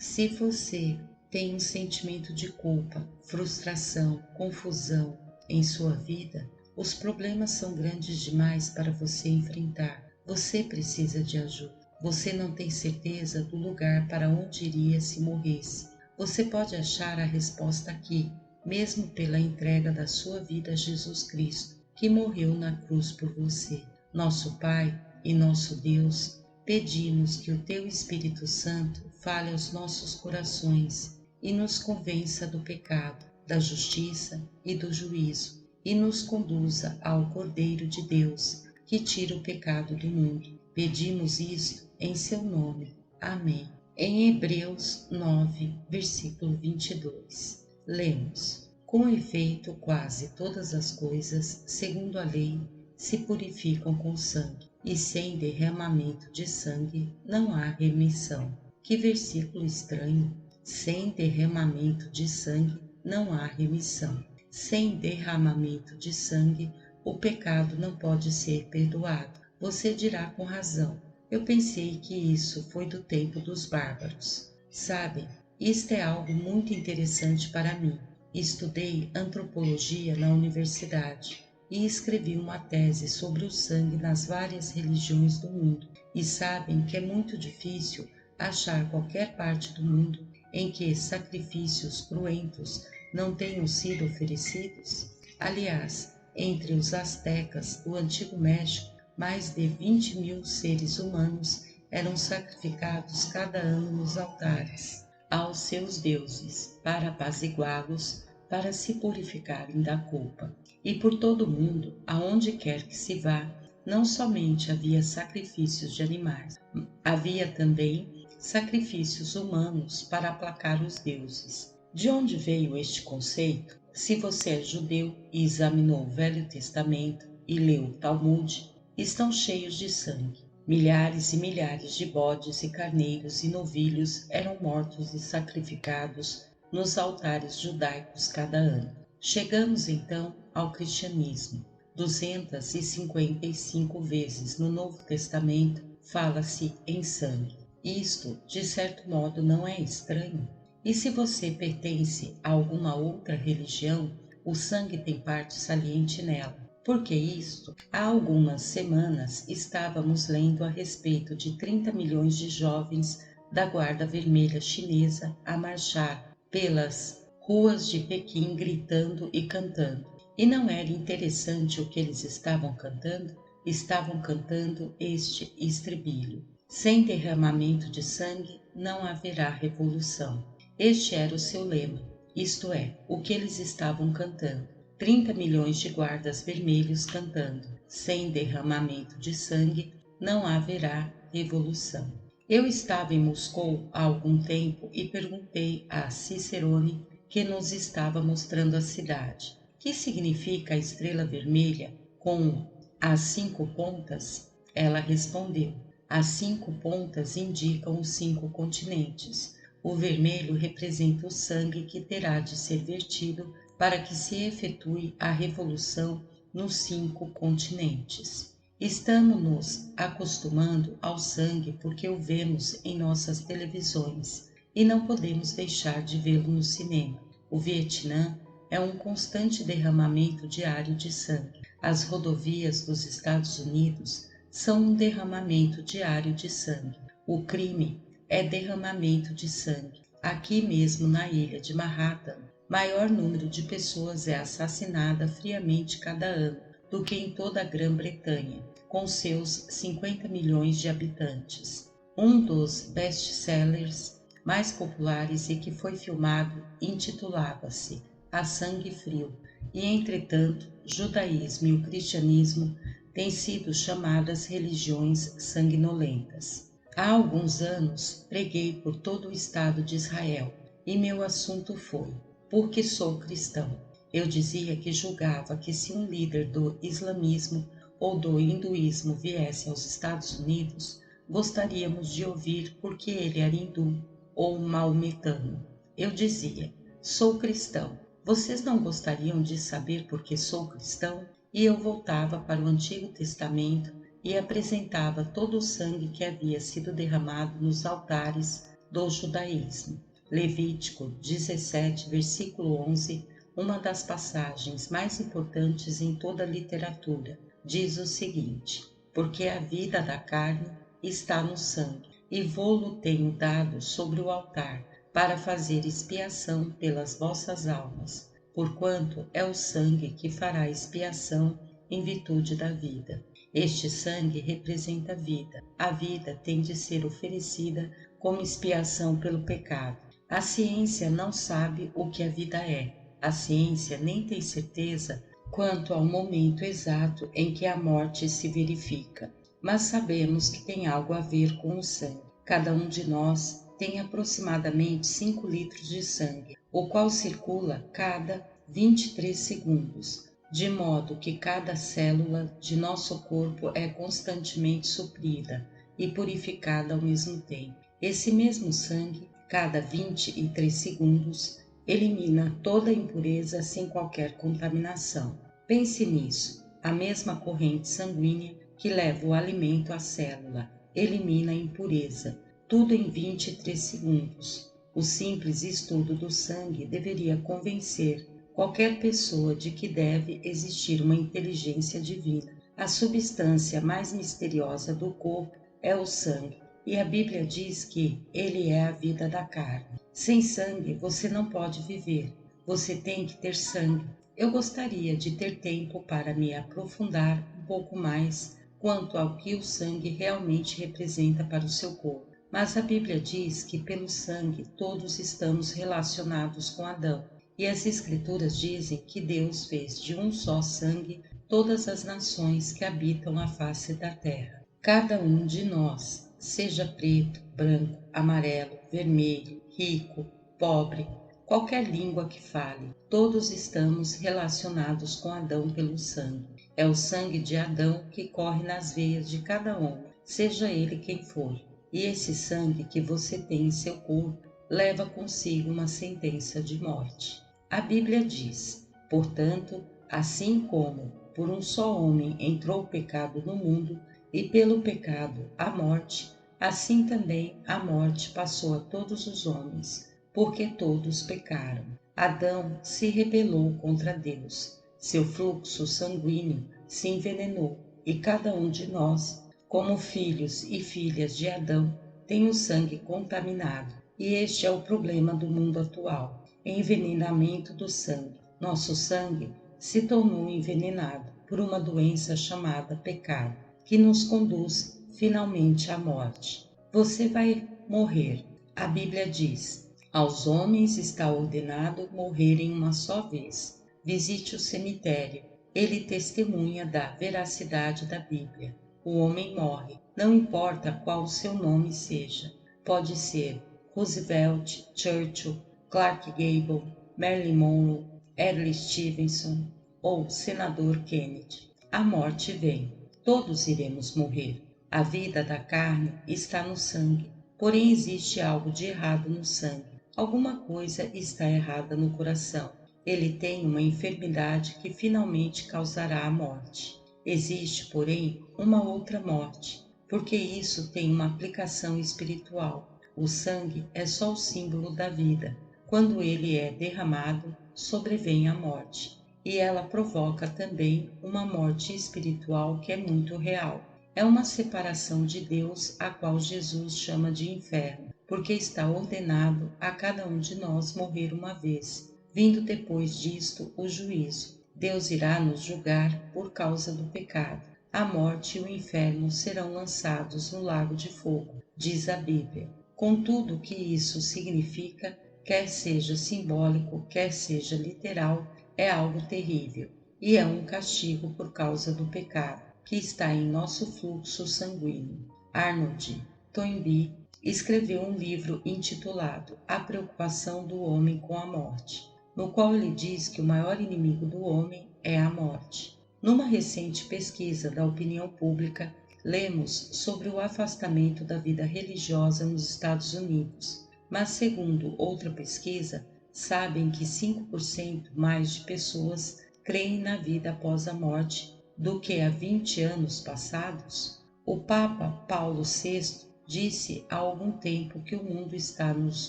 Se você tem um sentimento de culpa, frustração, confusão em sua vida, os problemas são grandes demais para você enfrentar. Você precisa de ajuda. Você não tem certeza do lugar para onde iria se morresse. Você pode achar a resposta aqui, mesmo pela entrega da sua vida a Jesus Cristo, que morreu na cruz por você. Nosso Pai e nosso Deus, pedimos que o Teu Espírito Santo fale aos nossos corações e nos convença do pecado, da justiça e do juízo, e nos conduza ao Cordeiro de Deus, que tira o pecado do mundo. Pedimos isto em Seu nome. Amém. Em Hebreus 9, versículo 22, lemos: Com efeito, quase todas as coisas, segundo a lei, se purificam com sangue, e sem derramamento de sangue não há remissão. Que versículo estranho! Sem derramamento de sangue não há remissão. Sem derramamento de sangue, o pecado não pode ser perdoado. Você dirá com razão: eu pensei que isso foi do tempo dos bárbaros. Sabe, isto é algo muito interessante para mim. Estudei antropologia na universidade e escrevi uma tese sobre o sangue nas várias religiões do mundo. E sabem que é muito difícil achar qualquer parte do mundo em que sacrifícios cruentos não tenham sido oferecidos? Aliás, entre os astecas do Antigo México, mais de 20.000 seres humanos eram sacrificados cada ano nos altares aos seus deuses, para apaziguá-los, para se purificarem da culpa. E por todo o mundo, aonde quer que se vá, não somente havia sacrifícios de animais, havia também sacrifícios humanos para aplacar os deuses. De onde veio este conceito? Se você é judeu e examinou o Velho Testamento e leu o Talmud, estão cheios de sangue. Milhares e milhares de bodes e carneiros e novilhos eram mortos e sacrificados nos altares judaicos cada ano. Chegamos então ao cristianismo. 255 vezes no Novo Testamento fala-se em sangue. Isto, de certo modo, não é estranho. E se você pertence a alguma outra religião, o sangue tem parte saliente nela. Por que isto? Há algumas semanas estávamos lendo a respeito de 30 milhões de jovens da Guarda Vermelha Chinesa a marchar pelas ruas de Pequim gritando e cantando. E não era interessante o que eles estavam cantando? Estavam cantando este estribilho: sem derramamento de sangue não haverá revolução. Este era o seu lema, isto é, o que eles estavam cantando. 30 milhões de guardas vermelhos cantando: sem derramamento de sangue não haverá revolução. Eu estava em Moscou há algum tempo e perguntei a Cicerone, que nos estava mostrando a cidade: que significa a estrela vermelha com as 5 pontas? Ela respondeu: as 5 pontas indicam os 5 continentes. O vermelho representa o sangue que terá de ser vertido para que se efetue a revolução nos 5 continentes. Estamos nos acostumando ao sangue porque o vemos em nossas televisões e não podemos deixar de vê-lo no cinema. O Vietnã é um constante derramamento diário de sangue. As rodovias dos Estados Unidos são um derramamento diário de sangue. O crime é derramamento de sangue. Aqui mesmo na ilha de Manhattan, maior número de pessoas é assassinada friamente cada ano do que em toda a Grã-Bretanha, com seus 50 milhões de habitantes. Um dos best-sellers mais populares e que foi filmado intitulava-se A Sangue Frio, e entretanto, judaísmo e o cristianismo têm sido chamadas religiões sanguinolentas. Há alguns anos preguei por todo o estado de Israel e meu assunto foi: porque sou cristão. Eu dizia que julgava que se um líder do islamismo ou do hinduísmo viesse aos Estados Unidos, gostaríamos de ouvir porque ele era hindu ou maometano. Eu dizia: sou cristão. Vocês não gostariam de saber por que sou cristão? E eu voltava para o Antigo Testamento e apresentava todo o sangue que havia sido derramado nos altares do judaísmo. Levítico 17, versículo 11, uma das passagens mais importantes em toda a literatura, diz o seguinte: porque a vida da carne está no sangue, e vô-lo tenho dado sobre o altar, para fazer expiação pelas vossas almas, porquanto é o sangue que fará expiação em virtude da vida. Este sangue representa a vida. A vida tem de ser oferecida como expiação pelo pecado. A ciência não sabe o que a vida é. A ciência nem tem certeza quanto ao momento exato em que a morte se verifica, mas sabemos que tem algo a ver com o sangue. Cada um de nós tem aproximadamente 5 litros de sangue, o qual circula cada 23 segundos, de modo que cada célula de nosso corpo é constantemente suprida e purificada ao mesmo tempo. Esse mesmo sangue, cada 23 segundos, elimina toda impureza sem qualquer contaminação. Pense nisso. A mesma corrente sanguínea que leva o alimento à célula elimina a impureza, tudo em 23 segundos. O simples estudo do sangue deveria convencer qualquer pessoa de que deve existir uma inteligência divina. A substância mais misteriosa do corpo é o sangue, e a Bíblia diz que ele é a vida da carne. Sem sangue você não pode viver, você tem que ter sangue. Eu gostaria de ter tempo para me aprofundar um pouco mais quanto ao que o sangue realmente representa para o seu corpo. Mas a Bíblia diz que pelo sangue todos estamos relacionados com Adão. E as Escrituras dizem que Deus fez de um só sangue todas as nações que habitam a face da terra. Cada um de nós, seja preto, branco, amarelo, vermelho, rico, pobre, qualquer língua que fale, todos estamos relacionados com Adão pelo sangue. É o sangue de Adão que corre nas veias de cada homem, seja ele quem for. E esse sangue que você tem em seu corpo leva consigo uma sentença de morte. A Bíblia diz: portanto, assim como por um só homem entrou o pecado no mundo, e pelo pecado a morte, assim também a morte passou a todos os homens, porque todos pecaram. Adão se rebelou contra Deus, seu fluxo sanguíneo se envenenou, e cada um de nós, como filhos e filhas de Adão, tem o sangue contaminado. E este é o problema do mundo atual: envenenamento do sangue. Nosso sangue se tornou envenenado por uma doença chamada pecado, que nos conduz finalmente à morte. Você vai morrer. A Bíblia diz: aos homens está ordenado morrerem uma só vez. Visite o cemitério. Ele testemunha da veracidade da Bíblia. O homem morre, não importa qual o seu nome seja. Pode ser Roosevelt, Churchill, Clark Gable, Marilyn Monroe, Adlai Stevenson ou Senador Kennedy. A morte vem. Todos iremos morrer. A vida da carne está no sangue. Porém, existe algo de errado no sangue. Alguma coisa está errada no coração. Ele tem uma enfermidade que finalmente causará a morte. Existe, porém, uma outra morte, porque isso tem uma aplicação espiritual. O sangue é só o símbolo da vida. Quando ele é derramado, sobrevém a morte. E ela provoca também uma morte espiritual que é muito real. É uma separação de Deus, a qual Jesus chama de inferno, porque está ordenado a cada um de nós morrer uma vez, vindo depois disto o juízo. Deus irá nos julgar por causa do pecado. A morte e o inferno serão lançados no lago de fogo, diz a Bíblia. Contudo, o que isso significa, quer seja simbólico, quer seja literal, é algo terrível, e é um castigo por causa do pecado que está em nosso fluxo sanguíneo. Arnold Toynbee escreveu um livro intitulado A Preocupação do Homem com a Morte, no qual ele diz que o maior inimigo do homem é a morte. Numa recente pesquisa da opinião pública, lemos sobre o afastamento da vida religiosa nos Estados Unidos, mas segundo outra pesquisa, sabem que 5% mais de pessoas creem na vida após a morte do que há 20 anos passados? O Papa Paulo VI disse há algum tempo que o mundo está nos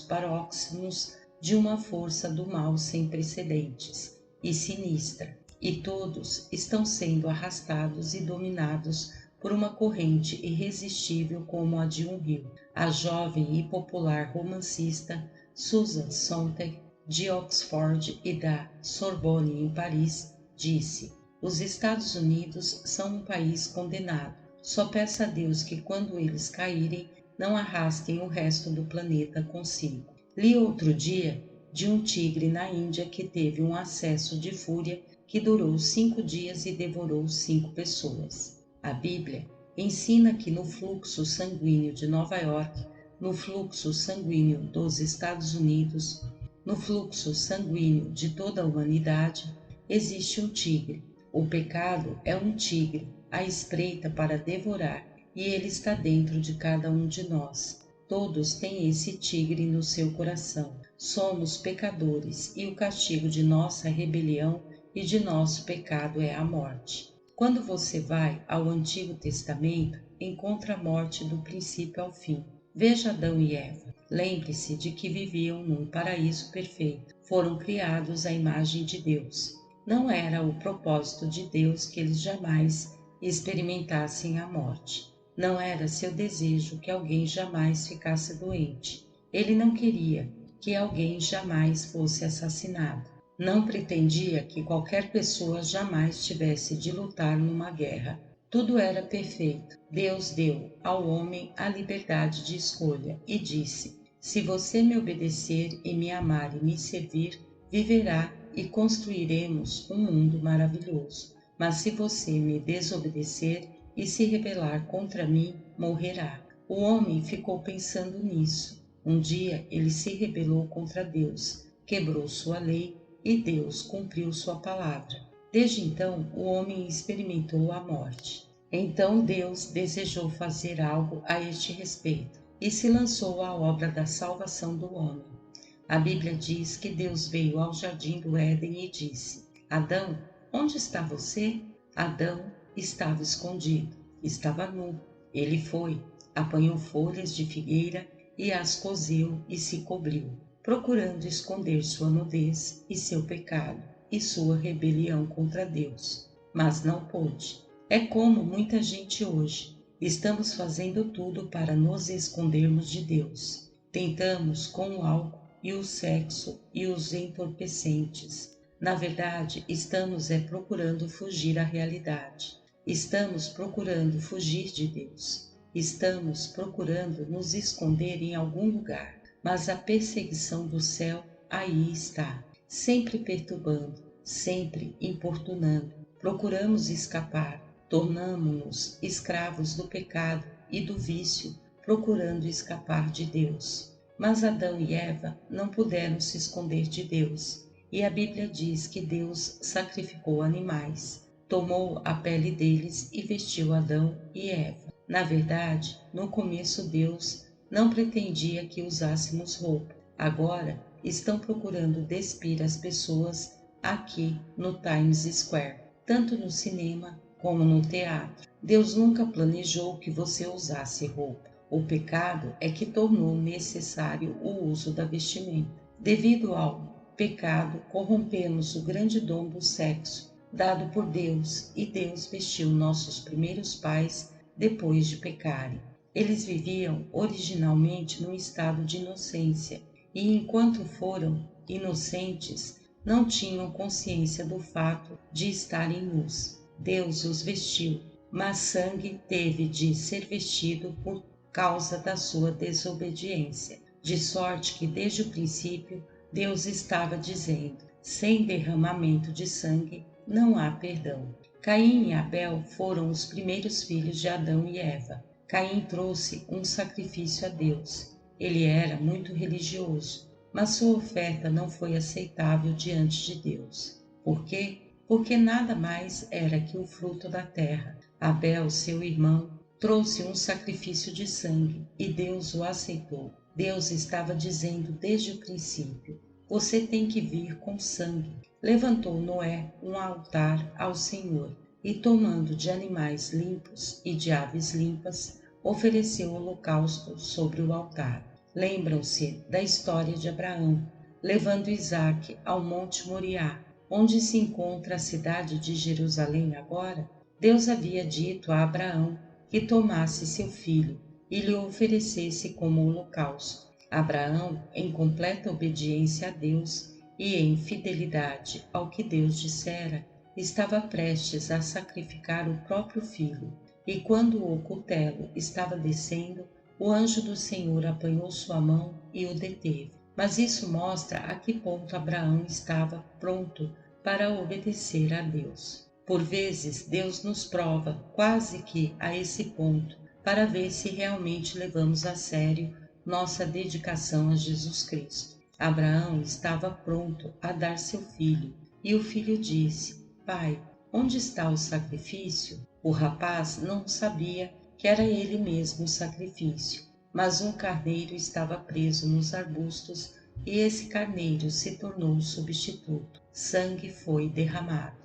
paroxismos de uma força do mal sem precedentes e sinistra, e todos estão sendo arrastados e dominados por uma corrente irresistível como a de um rio. A jovem e popular romancista Susan Sontag, de Oxford e da Sorbonne em Paris, disse: "Os Estados Unidos são um país condenado. Só peça a Deus que quando eles caírem, não arrastem o resto do planeta consigo." Li outro dia de um tigre na Índia que teve um acesso de fúria que durou 5 dias e devorou 5 pessoas. A Bíblia ensina que no fluxo sanguíneo de Nova York, no fluxo sanguíneo dos Estados Unidos, no fluxo sanguíneo de toda a humanidade, existe um tigre. O pecado é um tigre à espreita para devorar, e ele está dentro de cada um de nós. Todos têm esse tigre no seu coração. Somos pecadores e o castigo de nossa rebelião e de nosso pecado é a morte. Quando você vai ao Antigo Testamento, encontra a morte do princípio ao fim. Veja Adão e Eva. Lembre-se de que viviam num paraíso perfeito. Foram criados à imagem de Deus. Não era o propósito de Deus que eles jamais experimentassem a morte. Não era seu desejo que alguém jamais ficasse doente. Ele não queria que alguém jamais fosse assassinado. Não pretendia que qualquer pessoa jamais tivesse de lutar numa guerra. Tudo era perfeito. Deus deu ao homem a liberdade de escolha e disse: "Se você me obedecer e me amar e me servir, viverá e construiremos um mundo maravilhoso. Mas se você me desobedecer e se rebelar contra mim, morrerá." O homem ficou pensando nisso. Um dia ele se rebelou contra Deus, quebrou sua lei e Deus cumpriu sua palavra. Desde então, o homem experimentou a morte. Então Deus desejou fazer algo a este respeito e se lançou à obra da salvação do homem. A Bíblia diz que Deus veio ao jardim do Éden e disse: "Adão, onde está você?" Adão estava escondido, estava nu. Ele foi, apanhou folhas de figueira e as cozeu e se cobriu, procurando esconder sua nudez e seu pecado e sua rebelião contra Deus. Mas não pôde. É como muita gente hoje. Estamos fazendo tudo para nos escondermos de Deus. Tentamos com o álcool e o sexo e os entorpecentes. Na verdade, estamos procurando fugir à realidade. Estamos procurando fugir de Deus. Estamos procurando nos esconder em algum lugar. Mas a perseguição do céu aí está, sempre perturbando, sempre importunando. Procuramos escapar, tornamo-nos escravos do pecado e do vício, procurando escapar de Deus. Mas Adão e Eva não puderam se esconder de Deus. E a Bíblia diz que Deus sacrificou animais, tomou a pele deles e vestiu Adão e Eva. Na verdade, no começo Deus não pretendia que usássemos roupa. Agora estão procurando despir as pessoas aqui no Times Square, tanto no cinema como no teatro. Deus nunca planejou que você usasse roupa. O pecado é que tornou necessário o uso da vestimenta. Devido ao pecado, corrompemos o grande dom do sexo, dado por Deus, e Deus vestiu nossos primeiros pais depois de pecarem. Eles viviam originalmente num estado de inocência, e enquanto foram inocentes, não tinham consciência do fato de estarem nus. Deus os vestiu, mas sangue teve de ser vestido por causa da sua desobediência, de sorte que desde o princípio Deus estava dizendo: sem derramamento de sangue não há perdão. Caim e Abel foram os primeiros filhos de Adão e Eva. Caim trouxe um sacrifício a Deus. Ele era muito religioso, mas sua oferta não foi aceitável diante de Deus. Por quê? Porque nada mais era que o fruto da terra. Abel, seu irmão, trouxe um sacrifício de sangue e Deus o aceitou. Deus estava dizendo desde o princípio: você tem que vir com sangue. Levantou Noé um altar ao Senhor e, tomando de animais limpos e de aves limpas, ofereceu o holocausto sobre o altar. Lembram-se da história de Abraão, levando Isaque ao Monte Moriá, onde se encontra a cidade de Jerusalém agora? Deus havia dito a Abraão que tomasse seu filho e lhe oferecesse como holocausto. Abraão, em completa obediência a Deus e em fidelidade ao que Deus dissera, estava prestes a sacrificar o próprio filho. E quando o cutelo estava descendo, o anjo do Senhor apanhou sua mão e o deteve. Mas isso mostra a que ponto Abraão estava pronto para obedecer a Deus. Por vezes, Deus nos prova quase que a esse ponto para ver se realmente levamos a sério nossa dedicação a Jesus Cristo. Abraão estava pronto a dar seu filho, e o filho disse: Pai, onde está o sacrifício? O rapaz não sabia que era ele mesmo o sacrifício, mas um carneiro estava preso nos arbustos e esse carneiro se tornou o substituto. Sangue foi derramado.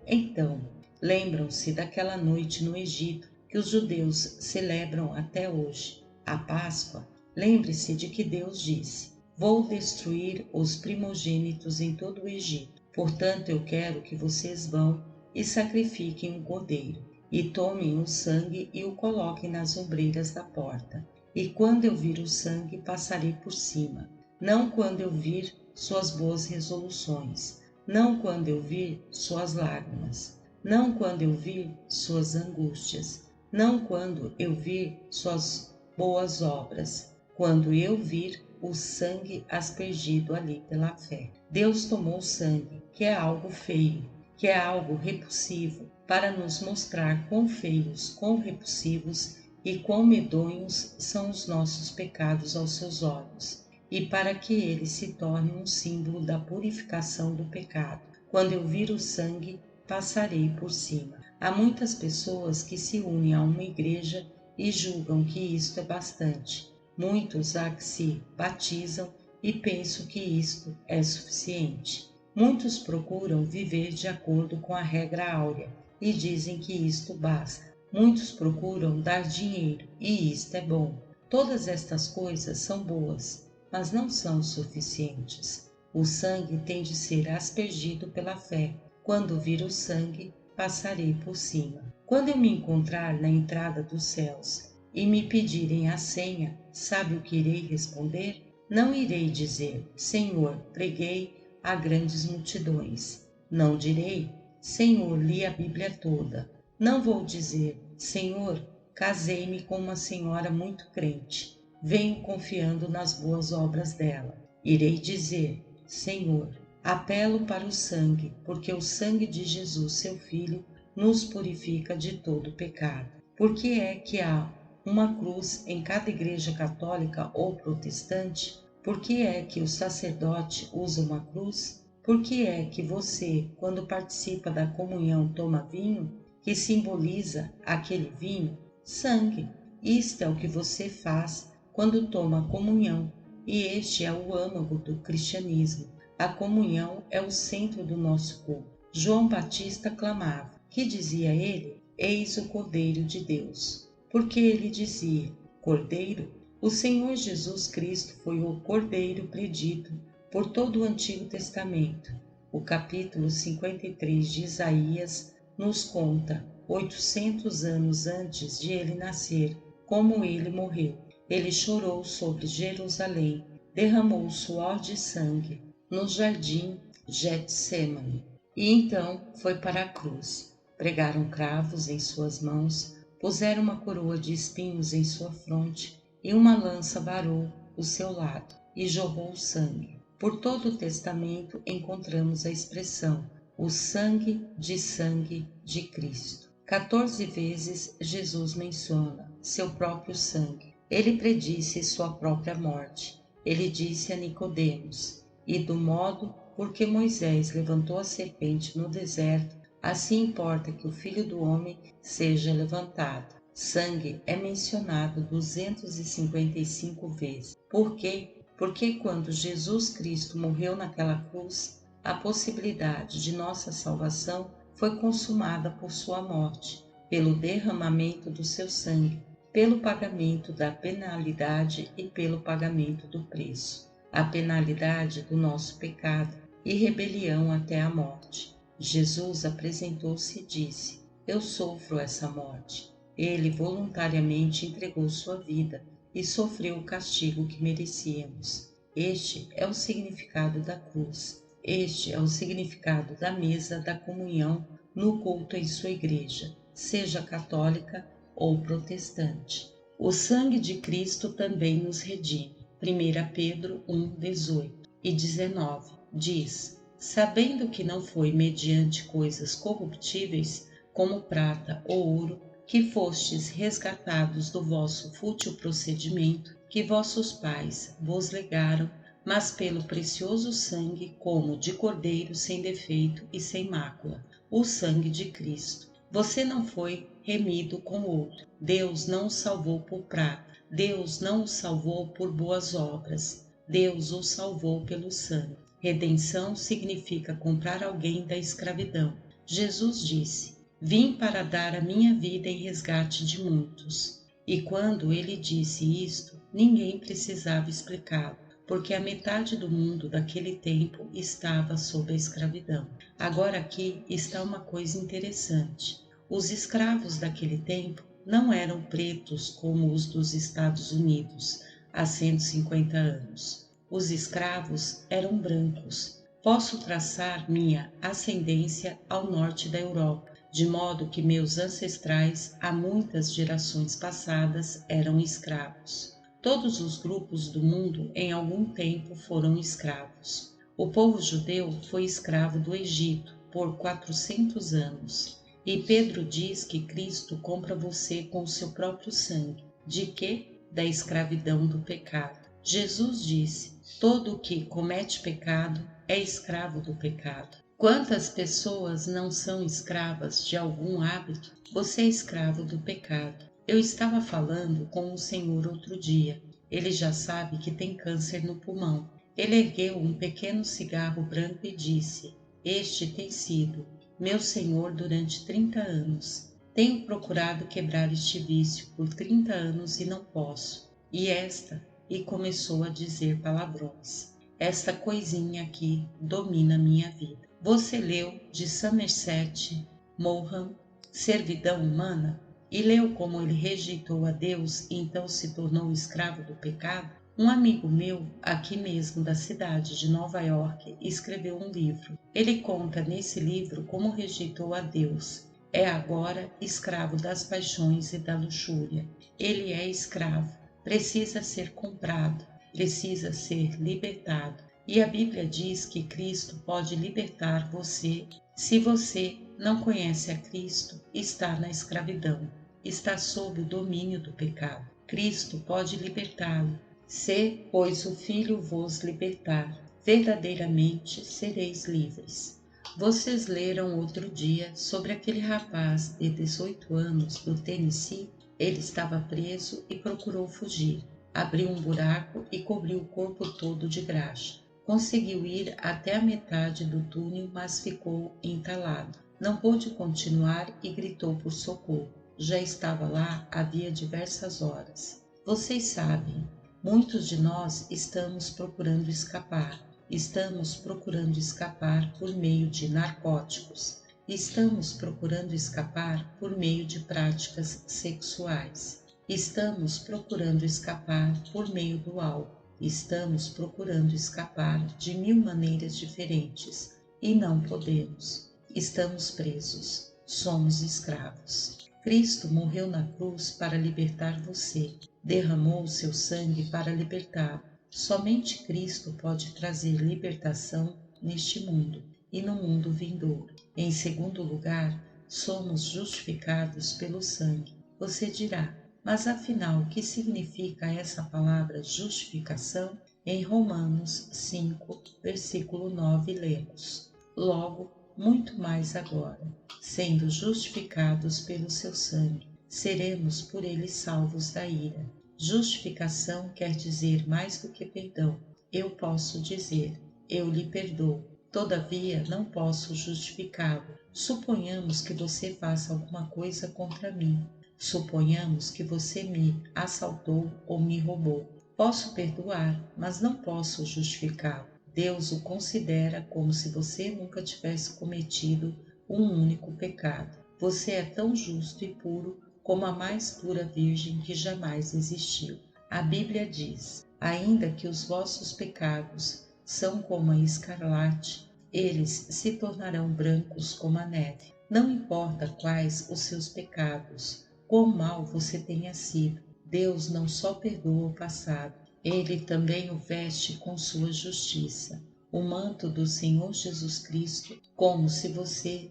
Então, lembram-se daquela noite no Egito que os judeus celebram até hoje, a Páscoa. Lembre-se de que Deus disse: Vou destruir os primogênitos em todo o Egito. Portanto, eu quero que vocês vão e sacrifiquem um cordeiro, e tomem o sangue e o coloquem nas ombreiras da porta. E quando eu vir o sangue, passarei por cima. Não quando eu vir suas boas resoluções, não quando eu vir suas lágrimas, não quando eu vir suas angústias, não quando eu vir suas boas obras, quando eu vir o sangue aspergido ali pela fé. Deus tomou sangue, que é algo feio, que é algo repulsivo, para nos mostrar quão feios, quão repulsivos e quão medonhos são os nossos pecados aos seus olhos, e para que ele se torne um símbolo da purificação do pecado. Quando eu vir o sangue, passarei por cima. Há muitas pessoas que se unem a uma igreja e julgam que isto é bastante. Muitos há que se batizam e pensam que isto é suficiente. Muitos procuram viver de acordo com a regra áurea e dizem que isto basta. Muitos procuram dar dinheiro e isto é bom. Todas estas coisas são boas, mas não são suficientes. O sangue tem de ser aspergido pela fé. Quando vir o sangue, passarei por cima. Quando eu me encontrar na entrada dos céus e me pedirem a senha, sabe o que irei responder? Não irei dizer: Senhor, preguei a grandes multidões. Não direi: Senhor, li a Bíblia toda. Não vou dizer: Senhor, casei-me com uma senhora muito crente. Venho confiando nas boas obras dela. Irei dizer: Senhor, apelo para o sangue, porque o sangue de Jesus, seu Filho, nos purifica de todo pecado. Por que é que há uma cruz em cada igreja católica ou protestante? Por que é que o sacerdote usa uma cruz? Por que é que você, quando participa da comunhão, toma vinho, que simboliza aquele vinho? Sangue. Isto é o que você faz quando toma a comunhão, e este é o âmago do cristianismo. A comunhão é o centro do nosso culto. João Batista clamava. Que dizia ele? Eis o Cordeiro de Deus. Porque ele dizia Cordeiro? O Senhor Jesus Cristo foi o Cordeiro predito por todo o Antigo Testamento. O capítulo 53 de Isaías nos conta, 800 anos antes de ele nascer, como ele morreu. Ele chorou sobre Jerusalém, derramou suor de sangue no jardim Getsêmani, e então foi para a cruz. Pregaram cravos em suas mãos, puseram uma coroa de espinhos em sua fronte, e uma lança varou o seu lado, e jorrou sangue. Por todo o Testamento encontramos a expressão, o sangue de Cristo. 14 vezes Jesus menciona seu próprio sangue. Ele predisse sua própria morte. Ele disse a Nicodemos: E do modo por que Moisés levantou a serpente no deserto, assim importa que o Filho do Homem seja levantado. Sangue é mencionado 255 vezes. Por quê? Porque quando Jesus Cristo morreu naquela cruz, a possibilidade de nossa salvação foi consumada por sua morte, pelo derramamento do seu sangue. pelo pagamento da penalidade e pelo pagamento do preço, a penalidade do nosso pecado e rebelião até a morte. Jesus apresentou-se e disse: Eu sofro essa morte. Ele voluntariamente entregou sua vida e sofreu o castigo que merecíamos. Este é o significado da cruz. Este é o significado da mesa da comunhão no culto em sua igreja, seja católica ou protestante. O sangue de Cristo também nos redime. 1 Pedro 1, 18 e 19 diz: Sabendo que não foi mediante coisas corruptíveis, como prata ou ouro, que fostes resgatados do vosso fútil procedimento que vossos pais vos legaram, mas pelo precioso sangue como de cordeiro sem defeito e sem mácula, o sangue de Cristo. Você não foi remido com outro. Deus não o salvou por prata. Deus não o salvou por boas obras. Deus o salvou pelo sangue. Redenção significa comprar alguém da escravidão. Jesus disse: Vim para dar a minha vida em resgate de muitos. E quando ele disse isto, ninguém precisava explicá-lo, porque a metade do mundo daquele tempo estava sob a escravidão. Agora aqui está uma coisa interessante. Os escravos daquele tempo não eram pretos como os dos Estados Unidos há 150 anos. Os escravos eram brancos. Posso traçar minha ascendência ao norte da Europa, de modo que meus ancestrais, há muitas gerações passadas, eram escravos. Todos os grupos do mundo em algum tempo foram escravos. O povo judeu foi escravo do Egito por 400 anos. E Pedro diz que Cristo compra você com o seu próprio sangue. De quê? Da escravidão do pecado. Jesus disse: todo o que comete pecado é escravo do pecado. Quantas pessoas não são escravas de algum hábito? Você é escravo do pecado. Eu estava falando com o Senhor outro dia. Ele já sabe que tem câncer no pulmão. Ele ergueu um pequeno cigarro branco e disse: Este tem sido meu Senhor durante 30 anos. Tenho procurado quebrar este vício por 30 anos e não posso. E começou a dizer palavrões. Esta coisinha aqui domina minha vida. Você leu de Somerset Maugham, Servidão Humana? E leu como ele rejeitou a Deus e então se tornou escravo do pecado? Um amigo meu, aqui mesmo da cidade de Nova York, escreveu um livro. Ele conta nesse livro como rejeitou a Deus. É agora escravo das paixões e da luxúria. Ele é escravo, precisa ser comprado, precisa ser libertado. E a Bíblia diz que Cristo pode libertar você. Se você não conhece a Cristo, está na escravidão, está sob o domínio do pecado. Cristo pode libertá-lo. Se, pois, o Filho vos libertar, verdadeiramente sereis livres. Vocês leram outro dia sobre aquele rapaz de 18 anos do Tennessee? Ele estava preso e procurou fugir. Abriu um buraco e cobriu o corpo todo de graxa. Conseguiu ir até a metade do túnel, mas ficou entalado. Não pôde continuar e gritou por socorro. Já estava lá havia diversas horas. Vocês sabem, muitos de nós estamos procurando escapar. Estamos procurando escapar por meio de narcóticos. Estamos procurando escapar por meio de práticas sexuais. Estamos procurando escapar por meio do álcool. Estamos procurando escapar de 1000 maneiras diferentes e não podemos. Estamos presos. Somos escravos. Cristo morreu na cruz para libertar você. Derramou o seu sangue para libertá-lo. Somente Cristo pode trazer libertação neste mundo e no mundo vindouro. Em segundo lugar, somos justificados pelo sangue. Você dirá: mas afinal, o que significa essa palavra justificação? Em Romanos 5, versículo 9, lemos: Logo, muito mais agora, sendo justificados pelo seu sangue, seremos por ele salvos da ira. Justificação quer dizer mais do que perdão. Eu posso dizer: eu lhe perdoo. Todavia, não posso justificá-lo. Suponhamos que você faça alguma coisa contra mim. Suponhamos que você me assaltou ou me roubou. Posso perdoar, mas não posso justificá-lo. Deus o considera como se você nunca tivesse cometido um único pecado. Você é tão justo e puro como a mais pura virgem que jamais existiu. A Bíblia diz: ainda que os vossos pecados são como a escarlate, eles se tornarão brancos como a neve. Não importa quais os seus pecados, quão mal você tenha sido, Deus não só perdoa o passado, Ele também o veste com sua justiça. O manto do Senhor Jesus Cristo, como se você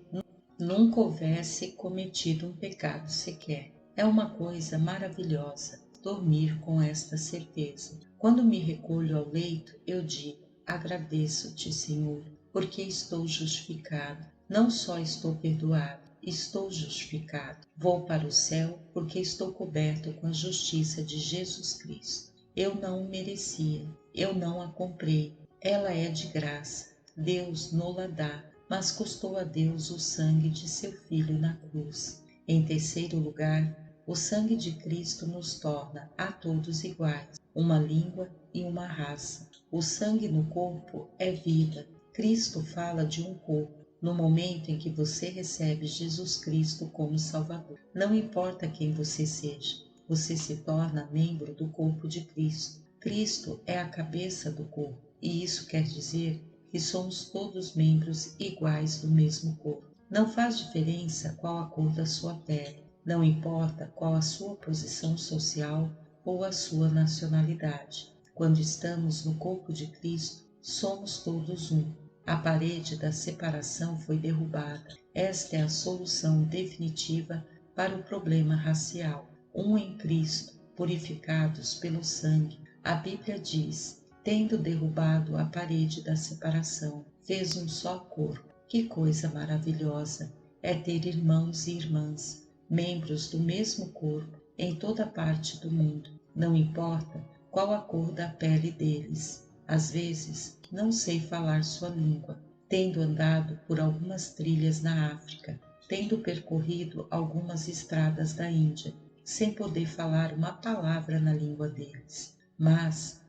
nunca houvesse cometido um pecado sequer. É uma coisa maravilhosa dormir com esta certeza. Quando me recolho ao leito, eu digo: agradeço-te, Senhor, porque estou justificado. Não só estou perdoado, estou justificado. Vou para o céu porque estou coberto com a justiça de Jesus Cristo. Eu não o merecia, eu não a comprei. Ela é de graça. Deus nola dá, mas custou a Deus o sangue de seu Filho na cruz. Em terceiro lugar, o sangue de Cristo nos torna a todos iguais, uma língua e uma raça. O sangue no corpo é vida. Cristo fala de um corpo. No momento em que você recebe Jesus Cristo como Salvador, não importa quem você seja, você se torna membro do corpo de Cristo. Cristo é a cabeça do corpo, e isso quer dizer que somos todos membros iguais do mesmo corpo. Não faz diferença qual a cor da sua pele, não importa qual a sua posição social ou a sua nacionalidade. Quando estamos no corpo de Cristo, somos todos um. A parede da separação foi derrubada. Esta é a solução definitiva para o problema racial. Um em Cristo, purificados pelo sangue. A Bíblia diz: tendo derrubado a parede da separação, fez um só corpo. Que coisa maravilhosa é ter irmãos e irmãs, membros do mesmo corpo, em toda parte do mundo. Não importa qual a cor da pele deles. Às vezes, não sei falar sua língua, tendo andado por algumas trilhas na África, tendo percorrido algumas estradas da Índia, sem poder falar uma palavra na língua deles. Mas,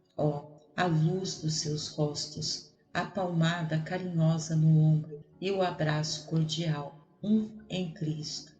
a luz dos seus rostos, a palmada carinhosa no ombro e o abraço cordial, um em Cristo.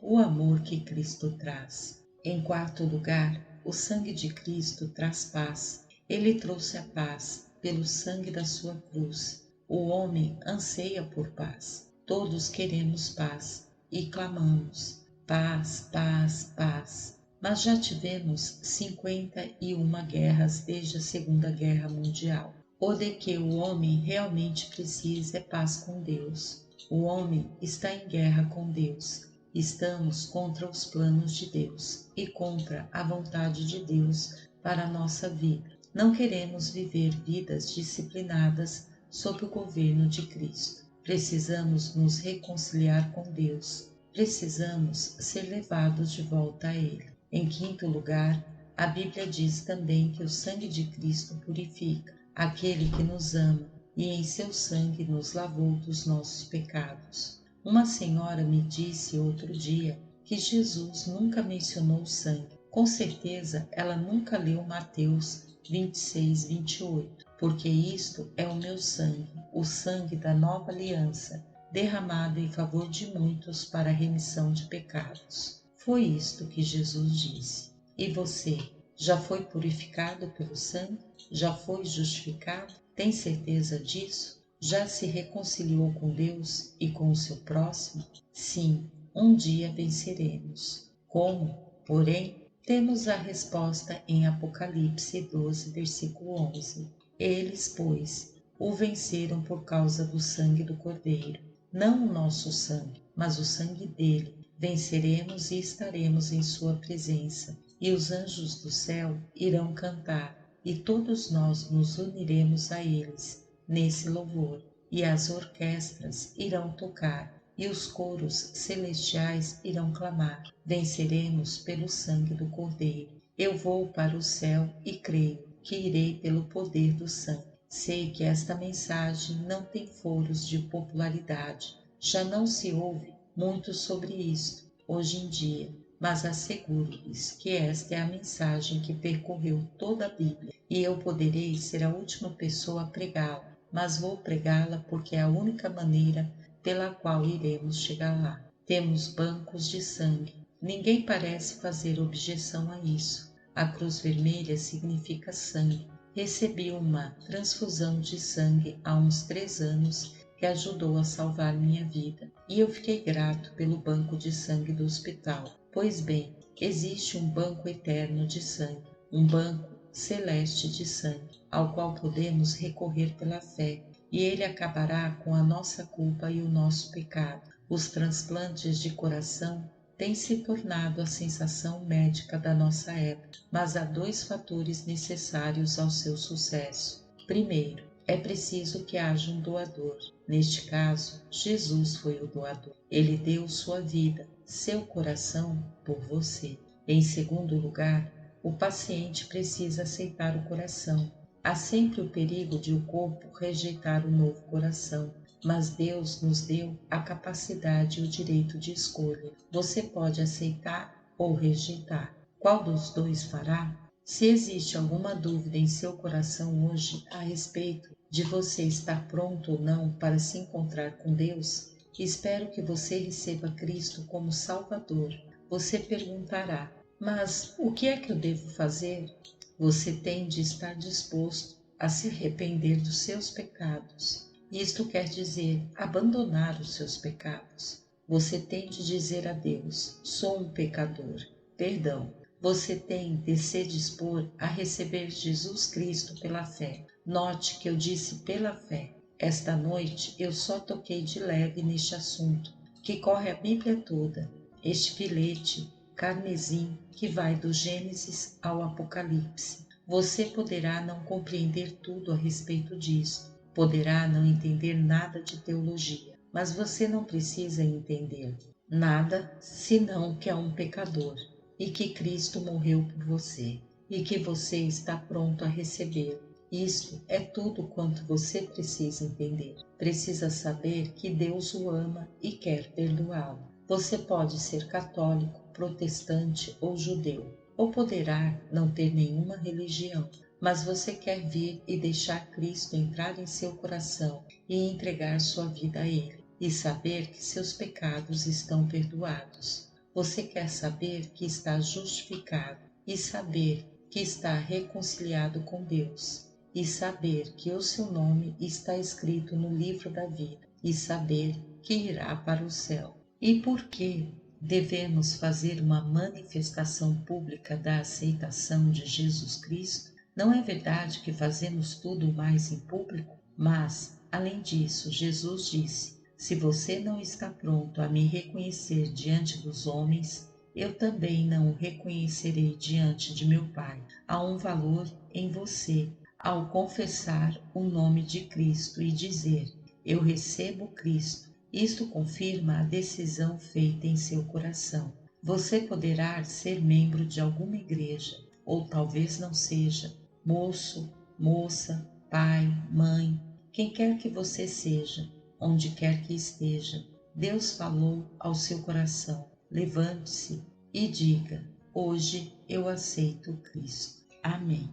O amor que Cristo traz. Em quarto lugar, o sangue de Cristo traz paz. Ele trouxe a paz pelo sangue da sua cruz. O homem anseia por paz. Todos queremos paz e clamamos: paz, paz, paz. Mas já tivemos 51 guerras desde a Segunda Guerra Mundial. O de que o homem realmente precisa é paz com Deus. O homem está em guerra com Deus. Estamos contra os planos de Deus e contra a vontade de Deus para a nossa vida. Não queremos viver vidas disciplinadas sob o governo de Cristo. Precisamos nos reconciliar com Deus. Precisamos ser levados de volta a Ele. Em quinto lugar, a Bíblia diz também que o sangue de Cristo purifica aquele que nos ama e em seu sangue nos lavou dos nossos pecados. Uma senhora me disse outro dia que Jesus nunca mencionou sangue. Com certeza ela nunca leu Mateus 26, 28, porque isto é o meu sangue, o sangue da nova aliança, derramado em favor de muitos para a remissão de pecados. Foi isto que Jesus disse. E você, já foi purificado pelo sangue? Já foi justificado? Tem certeza disso? Já se reconciliou com Deus e com o seu próximo? Sim, um dia venceremos. Como, porém? Temos a resposta em Apocalipse 12, versículo 11. Eles, pois, o venceram por causa do sangue do Cordeiro. Não o nosso sangue, mas o sangue dele. Venceremos e estaremos em sua presença. E os anjos do céu irão cantar, e todos nós nos uniremos a eles nesse louvor. E as orquestras irão tocar, e os coros celestiais irão clamar: venceremos pelo sangue do Cordeiro. Eu vou para o céu e creio que irei pelo poder do sangue. Sei que esta mensagem não tem foros de popularidade. Já não se ouve muito sobre isto hoje em dia, mas asseguro-lhes que esta é a mensagem que percorreu toda a Bíblia, e eu poderei ser a última pessoa a pregá-la, mas vou pregá-la porque é a única maneira pela qual iremos chegar lá. Temos bancos de sangue. Ninguém parece fazer objeção a isso. A cruz vermelha significa sangue. Recebi uma transfusão de sangue há uns 3 anos que ajudou a salvar minha vida, e eu fiquei grato pelo banco de sangue do hospital. Pois bem, existe um banco eterno de sangue, um banco celeste de sangue, ao qual podemos recorrer pela fé, e ele acabará com a nossa culpa e o nosso pecado. Os transplantes de coração têm se tornado a sensação médica da nossa época, mas há 2 fatores necessários ao seu sucesso. Primeiro, é preciso que haja um doador. Neste caso, Jesus foi o doador. Ele deu sua vida, seu coração, por você. Em segundo lugar, o paciente precisa aceitar o coração. Há sempre o perigo de o corpo rejeitar o novo coração, mas Deus nos deu a capacidade e o direito de escolha. Você pode aceitar ou rejeitar. Qual dos dois fará? Se existe alguma dúvida em seu coração hoje a respeito de você estar pronto ou não para se encontrar com Deus, espero que você receba Cristo como Salvador. Você perguntará: mas o que é que eu devo fazer? Você tem de estar disposto a se arrepender dos seus pecados. Isto quer dizer abandonar os seus pecados. Você tem de dizer a Deus: sou um pecador, perdão. Você tem de se dispor a receber Jesus Cristo pela fé. Note que eu disse pela fé. Esta noite eu só toquei de leve neste assunto, que corre a Bíblia toda, este filete carmesim que vai do Gênesis ao Apocalipse. Você poderá não compreender tudo a respeito disto, poderá não entender nada de teologia, mas você não precisa entender nada senão que é um pecador e que Cristo morreu por você e que você está pronto a receber. Isto é tudo quanto você precisa entender. Precisa saber que Deus o ama e quer perdoá-lo. Você pode ser católico, protestante ou judeu, ou poderá não ter nenhuma religião, mas você quer vir e deixar Cristo entrar em seu coração e entregar sua vida a Ele, e saber que seus pecados estão perdoados. Você quer saber que está justificado e saber que está reconciliado com Deus, e saber que o seu nome está escrito no livro da vida, e saber que irá para o céu. E por que devemos fazer uma manifestação pública da aceitação de Jesus Cristo? Não é verdade que fazemos tudo mais em público? Mas, além disso, Jesus disse: se você não está pronto a me reconhecer diante dos homens, eu também não o reconhecerei diante de meu Pai. Há um valor em você ao confessar o nome de Cristo e dizer: eu recebo Cristo. Isto confirma a decisão feita em seu coração. Você poderá ser membro de alguma igreja, ou talvez não seja, moço, moça, pai, mãe, quem quer que você seja, onde quer que esteja. Deus falou ao seu coração. Levante-se e diga: hoje eu aceito Cristo. Amém.